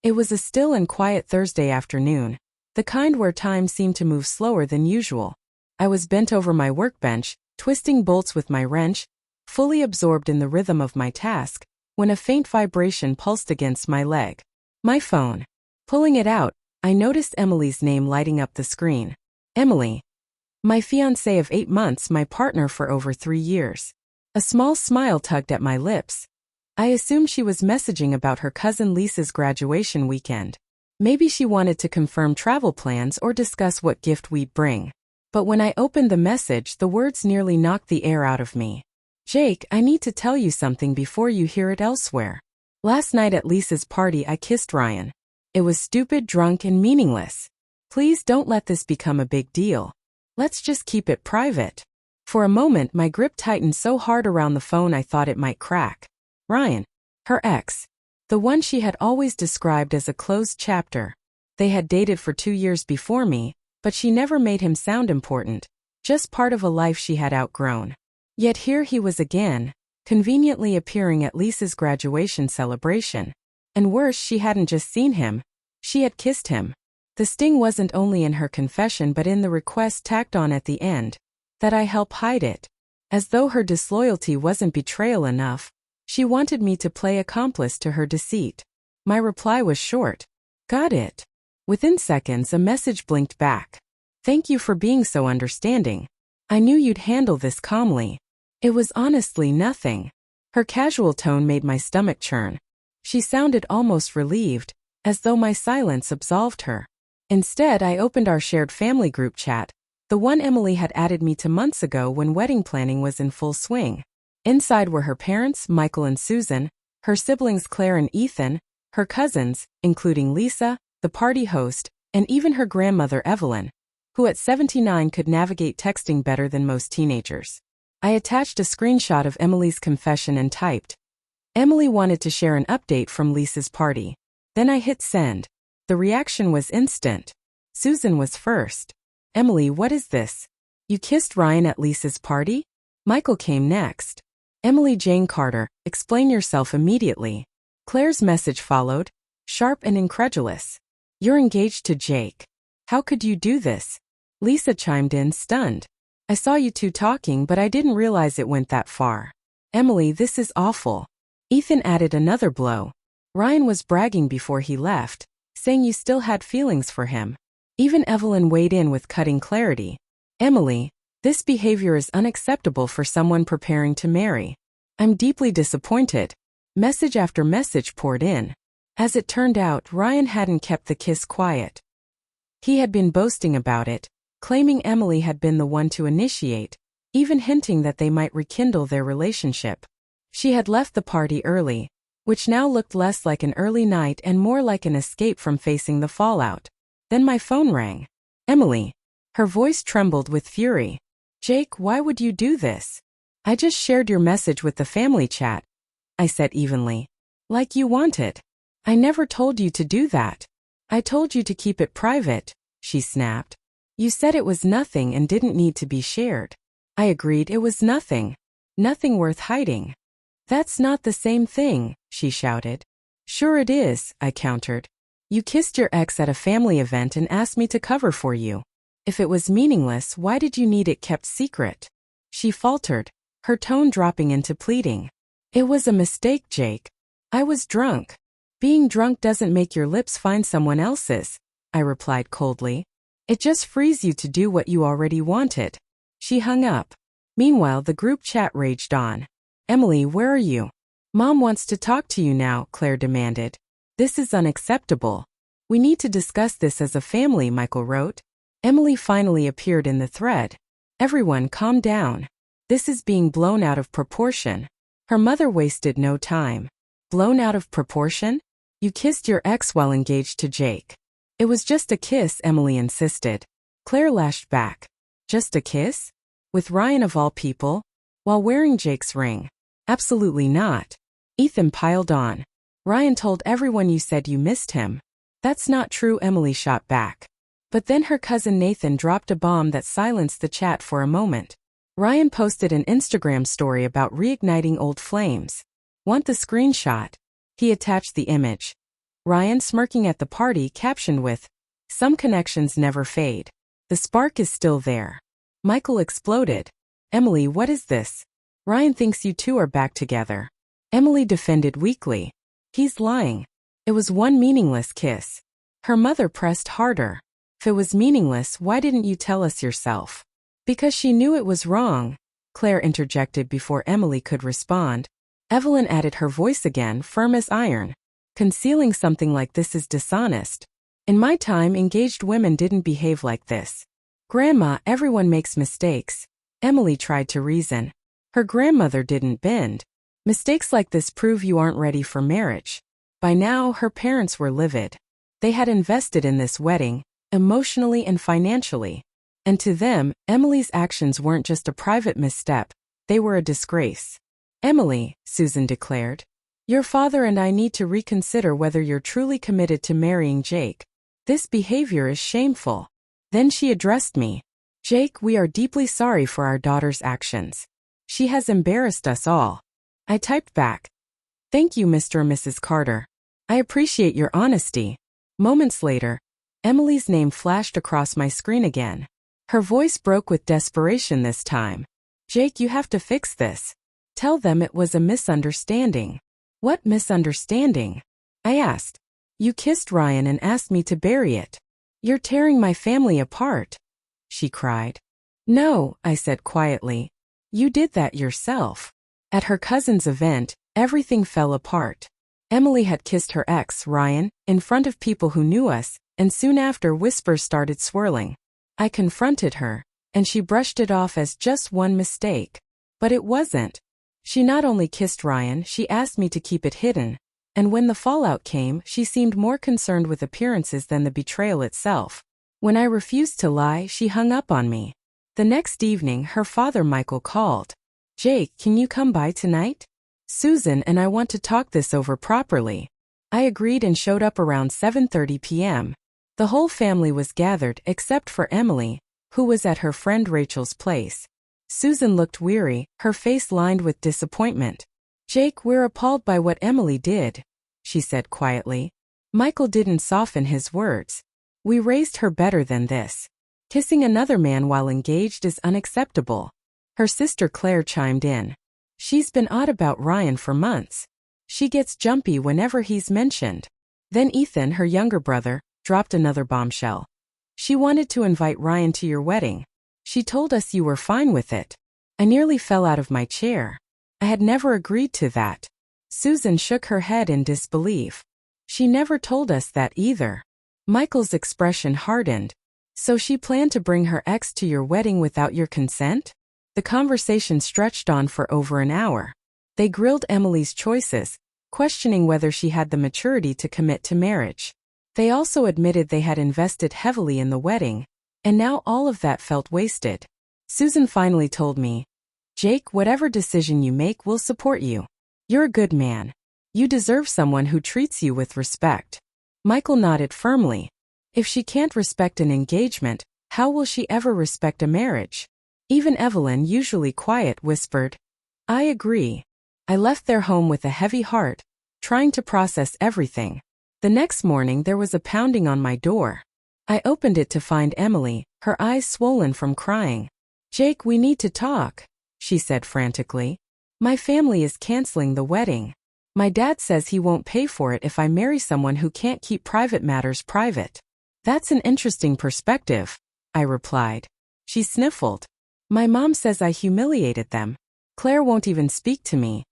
It was a still and quiet Thursday afternoon, the kind where time seemed to move slower than usual. I was bent over my workbench, twisting bolts with my wrench, fully absorbed in the rhythm of my task, when a faint vibration pulsed against my leg. My phone. Pulling it out, I noticed Emily's name lighting up the screen. Emily. My fiancé of 8 months, my partner for over 3 years. A small smile tugged at my lips. I assumed she was messaging about her cousin Lisa's graduation weekend. Maybe she wanted to confirm travel plans or discuss what gift we'd bring. But when I opened the message, the words nearly knocked the air out of me. Jake, I need to tell you something before you hear it elsewhere. Last night at Lisa's party, I kissed Ryan. It was stupid, drunk, and meaningless. Please don't let this become a big deal. Let's just keep it private. For a moment, my grip tightened so hard around the phone I thought it might crack. Ryan. Her ex. The one she had always described as a closed chapter. They had dated for 2 years before me, but she never made him sound important, just part of a life she had outgrown. Yet here he was again, conveniently appearing at Lisa's graduation celebration. And worse, she hadn't just seen him, she had kissed him. The sting wasn't only in her confession but in the request tacked on at the end, that I help hide it. As though her disloyalty wasn't betrayal enough, she wanted me to play accomplice to her deceit. My reply was short. Got it. Within seconds, a message blinked back. Thank you for being so understanding. I knew you'd handle this calmly. It was honestly nothing. Her casual tone made my stomach churn. She sounded almost relieved, as though my silence absolved her. Instead, I opened our shared family group chat, the one Emily had added me to months ago when wedding planning was in full swing. Inside were her parents, Michael and Susan, her siblings Claire and Ethan, her cousins, including Lisa, the party host, and even her grandmother Evelyn, who at 79 could navigate texting better than most teenagers. I attached a screenshot of Emily's confession and typed. Emily wanted to share an update from Lisa's party. Then I hit send. The reaction was instant. Susan was first. Emily, what is this? You kissed Ryan at Lisa's party? Michael came next. Emily Jane Carter, explain yourself immediately. Claire's message followed, sharp and incredulous. You're engaged to Jake. How could you do this? Lisa chimed in, stunned. I saw you two talking, but I didn't realize it went that far. Emily, this is awful. Ethan added another blow. Ryan was bragging before he left, saying you still had feelings for him. Even Evelyn weighed in with cutting clarity. Emily, this behavior is unacceptable for someone preparing to marry. I'm deeply disappointed. Message after message poured in. As it turned out, Ryan hadn't kept the kiss quiet. He had been boasting about it, claiming Emily had been the one to initiate, even hinting that they might rekindle their relationship. She had left the party early, which now looked less like an early night and more like an escape from facing the fallout. Then my phone rang. Emily. Her voice trembled with fury. Jake, why would you do this? I just shared your message with the family chat, I said evenly. Like you wanted. I never told you to do that. I told you to keep it private, she snapped. You said it was nothing and didn't need to be shared. I agreed it was nothing. Nothing worth hiding. That's not the same thing, she shouted. Sure it is, I countered. You kissed your ex at a family event and asked me to cover for you. If it was meaningless, why did you need it kept secret? She faltered, her tone dropping into pleading. It was a mistake, Jake. I was drunk. Being drunk doesn't make your lips find someone else's, I replied coldly. It just frees you to do what you already wanted. She hung up. Meanwhile, the group chat raged on. Emily, where are you? Mom wants to talk to you now, Claire demanded. This is unacceptable. We need to discuss this as a family, Michael wrote. Emily finally appeared in the thread. Everyone, calm down. This is being blown out of proportion. Her mother wasted no time. Blown out of proportion? You kissed your ex while engaged to Jake. It was just a kiss, Emily insisted. Claire lashed back. Just a kiss? With Ryan of all people? While wearing Jake's ring? Absolutely not. Ethan piled on. Ryan told everyone you said you missed him. That's not true, Emily shot back. But then her cousin Nathan dropped a bomb that silenced the chat for a moment. Ryan posted an Instagram story about reigniting old flames. Want the screenshot? He attached the image. Ryan smirking at the party captioned with, "Some connections never fade. The spark is still there." Michael exploded. "Emily, what is this? Ryan thinks you two are back together." Emily defended weakly. "He's lying. It was one meaningless kiss." Her mother pressed harder. "If it was meaningless, why didn't you tell us yourself?" "Because she knew it was wrong," Claire interjected before Emily could respond. Evelyn added her voice again, firm as iron. "Concealing something like this is dishonest. In my time, engaged women didn't behave like this." "Grandma, everyone makes mistakes." Emily tried to reason. Her grandmother didn't bend. "Mistakes like this prove you aren't ready for marriage." By now, her parents were livid. They had invested in this wedding, emotionally and financially. And to them, Emily's actions weren't just a private misstep, they were a disgrace. "Emily," Susan declared, "your father and I need to reconsider whether you're truly committed to marrying Jake. This behavior is shameful." Then she addressed me. "Jake, we are deeply sorry for our daughter's actions. She has embarrassed us all." I typed back, "Thank you, Mr. and Mrs. Carter. I appreciate your honesty." Moments later, Emily's name flashed across my screen again. Her voice broke with desperation this time. "Jake, you have to fix this. Tell them it was a misunderstanding." "What misunderstanding?" I asked. "You kissed Ryan and asked me to bury it. You're tearing my family apart," she cried. "No," I said quietly. "You did that yourself." At her cousin's event, everything fell apart. Emily had kissed her ex, Ryan, in front of people who knew us, and soon after whispers started swirling. I confronted her, and she brushed it off as just one mistake. But it wasn't. She not only kissed Ryan, she asked me to keep it hidden. And when the fallout came, she seemed more concerned with appearances than the betrayal itself. When I refused to lie, she hung up on me. The next evening, her father Michael called. "Jake, can you come by tonight? Susan and I want to talk this over properly." I agreed and showed up around 7:30 p.m. The whole family was gathered except for Emily, who was at her friend Rachel's place. Susan looked weary, her face lined with disappointment. "Jake, we're appalled by what Emily did," she said quietly. Michael didn't soften his words. "We raised her better than this. Kissing another man while engaged is unacceptable." Her sister Claire chimed in. "She's been odd about Ryan for months. She gets jumpy whenever he's mentioned." Then Ethan, her younger brother, dropped another bombshell. "She wanted to invite Ryan to your wedding. She told us you were fine with it." I nearly fell out of my chair. I had never agreed to that. Susan shook her head in disbelief. "She never told us that either." Michael's expression hardened. "So she planned to bring her ex to your wedding without your consent?" The conversation stretched on for over an hour. They grilled Emily's choices, questioning whether she had the maturity to commit to marriage. They also admitted they had invested heavily in the wedding, and now all of that felt wasted. Susan finally told me, "Jake, whatever decision you make, we'll support you. You're a good man. You deserve someone who treats you with respect." Michael nodded firmly. If she can't respect an engagement, how will she ever respect a marriage? Even Evelyn, usually quiet, whispered, "I agree." I left their home with a heavy heart, trying to process everything. The next morning there was a pounding on my door. I opened it to find Emily, her eyes swollen from crying. "Jake, we need to talk," she said frantically. "My family is canceling the wedding. My dad says he won't pay for it if I marry someone who can't keep private matters private." "That's an interesting perspective," I replied. She sniffled. "My mom says I humiliated them. Claire won't even speak to me.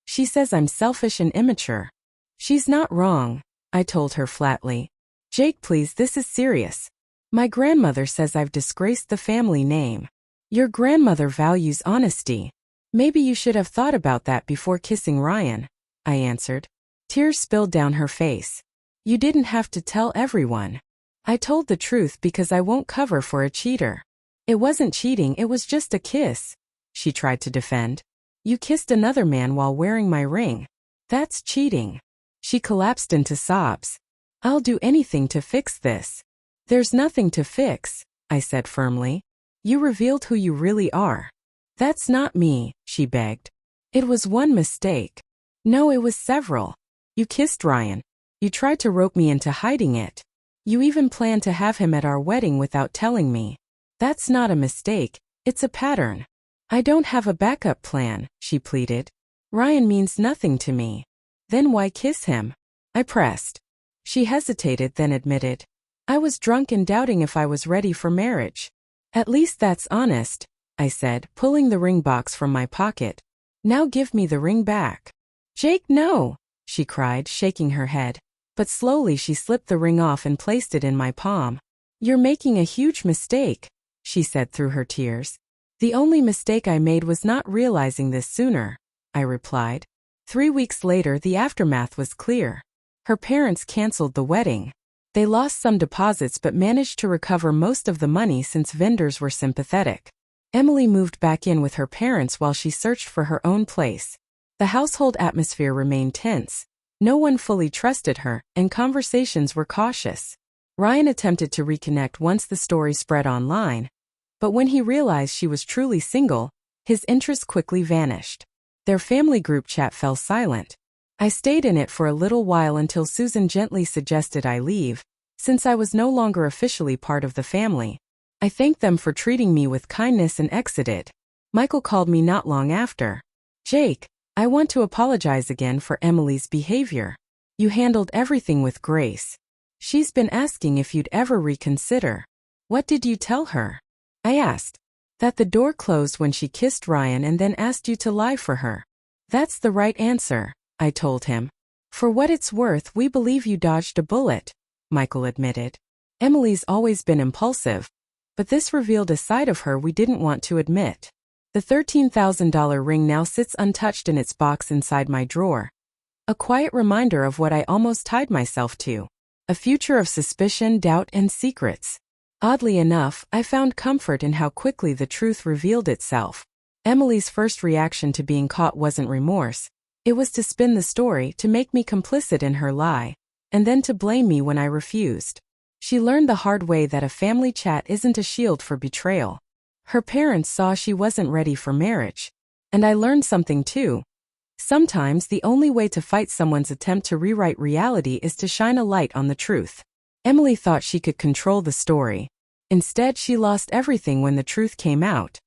She says I'm selfish and immature." "She's not wrong," I told her flatly. "Jake, please, this is serious. My grandmother says I've disgraced the family name." "Your grandmother values honesty. Maybe you should have thought about that before kissing Ryan," I answered. Tears spilled down her face. "You didn't have to tell everyone." "I told the truth because I won't cover for a cheater." "It wasn't cheating, it was just a kiss," she tried to defend. "You kissed another man while wearing my ring. That's cheating." She collapsed into sobs. "I'll do anything to fix this." "There's nothing to fix," I said firmly. "You revealed who you really are." "That's not me," she begged. "It was one mistake." "No, it was several. You kissed Ryan. You tried to rope me into hiding it. You even planned to have him at our wedding without telling me. That's not a mistake, it's a pattern. I don't have a backup plan, she pleaded. Ryan means nothing to me. Then why kiss him? I pressed. She hesitated, then admitted. I was drunk and doubting if I was ready for marriage. At least that's honest, I said, pulling the ring box from my pocket. Now give me the ring back. Jake, no, she cried, shaking her head. But slowly she slipped the ring off and placed it in my palm. You're making a huge mistake, she said through her tears. The only mistake I made was not realizing this sooner, I replied. 3 weeks later, the aftermath was clear. Her parents canceled the wedding. They lost some deposits but managed to recover most of the money since vendors were sympathetic. Emily moved back in with her parents while she searched for her own place. The household atmosphere remained tense. No one fully trusted her, and conversations were cautious. Ryan attempted to reconnect once the story spread online, but when he realized she was truly single, his interest quickly vanished. Their family group chat fell silent. I stayed in it for a little while until Susan gently suggested I leave, since I was no longer officially part of the family. I thanked them for treating me with kindness and exited. Michael called me not long after. Jake, I want to apologize again for Emily's behavior. You handled everything with grace. She's been asking if you'd ever reconsider. What did you tell her? I asked. That the door closed when she kissed Ryan and then asked you to lie for her. That's the right answer, I told him. For what it's worth, we believe you dodged a bullet, Michael admitted. Emily's always been impulsive, but this revealed a side of her we didn't want to admit. The $13,000 ring now sits untouched in its box inside my drawer. A quiet reminder of what I almost tied myself to. A future of suspicion, doubt, and secrets. Oddly enough, I found comfort in how quickly the truth revealed itself. Emily's first reaction to being caught wasn't remorse. It was to spin the story, to make me complicit in her lie, and then to blame me when I refused. She learned the hard way that a family chat isn't a shield for betrayal. Her parents saw she wasn't ready for marriage. And I learned something too. Sometimes the only way to fight someone's attempt to rewrite reality is to shine a light on the truth. Emily thought she could control the story. Instead, she lost everything when the truth came out.